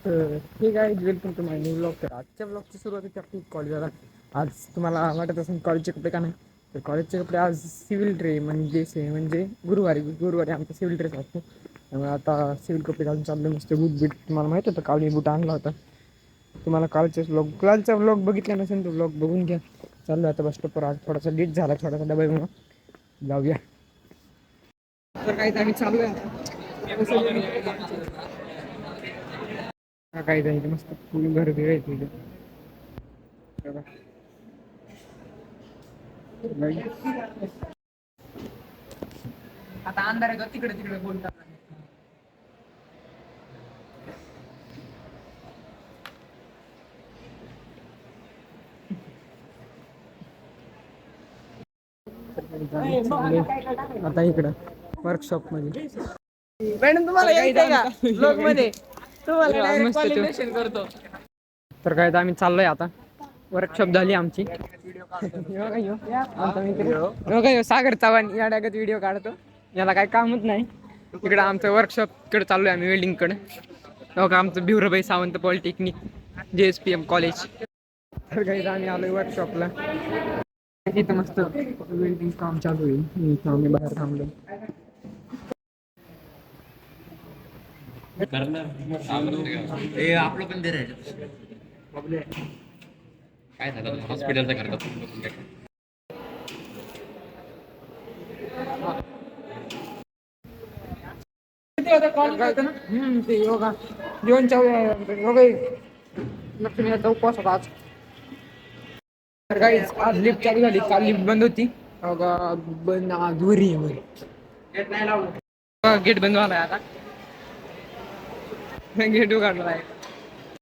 तर ठीक आहे, welcome to my new blog. तर आजच्या ब्लॉगची सुरुवात होती आपली कॉलेजला. आज तुम्हाला वाटत असेल कॉलेजचे कपडे का नाही, तर कॉलेजचे कपडे आज सिव्हिल ड्रे म्हणजे गुरुवारी आमचा सिव्हिल ड्रेस असतो. त्यामुळे आता सिव्हिल कपडे घालून चाललो. मस्त बूट बीट तुम्हाला माहीत होतं, कावडी बूट आणला होता. तुम्हाला कालचा ब्लॉग बघितला नसेल तर ब्लॉग बघून घ्या. चाललो आता बस स्टॉपवर. आज थोडासा लेट झाला, थोडासा डबा म्हणून जाऊया. तर काही आम्ही चाललोय काही जायचं मस्त फुल घर आहे तुझे. आता अंधार आहे, तिकडे तिकडे बोलतात. आता इकडं वर्कशॉप मध्ये मॅडम तुम्हाला यायचंय का ब्लॉग मध्ये, तुम्हाला क्वालिफिकेशन करतो. तर काय आम्ही चाललोय आता. वर्कशॉप झाली आमची. सागर चव्हाण या डागत व्हिडिओ काढतो. याला काही कामच नाही. इकडं आमचं वर्कशॉप कडे चाललोय आम्ही, वेल्डिंग कडे. बघा आमचं भिवराबाई सावंत पॉलिटेक्निक JSPM कॉलेज. तर काही आम्ही आलोय वर्कशॉपला. इथं मस्त वेल्डिंग काम चालू आहे. आम्ही बाहेर थांबलो. आपलं पण दे रे. काय झालं हॉस्पिटलचा करतात. ते योगा जेवणच्या योगा लक्ष्मीचा उपवास होता आज. तर काही आज लिफ्ट चालू झाली, काल लिफ्ट बंद होती. बंद आज गेट बंद झालाय आता. गेट उघडला आहे.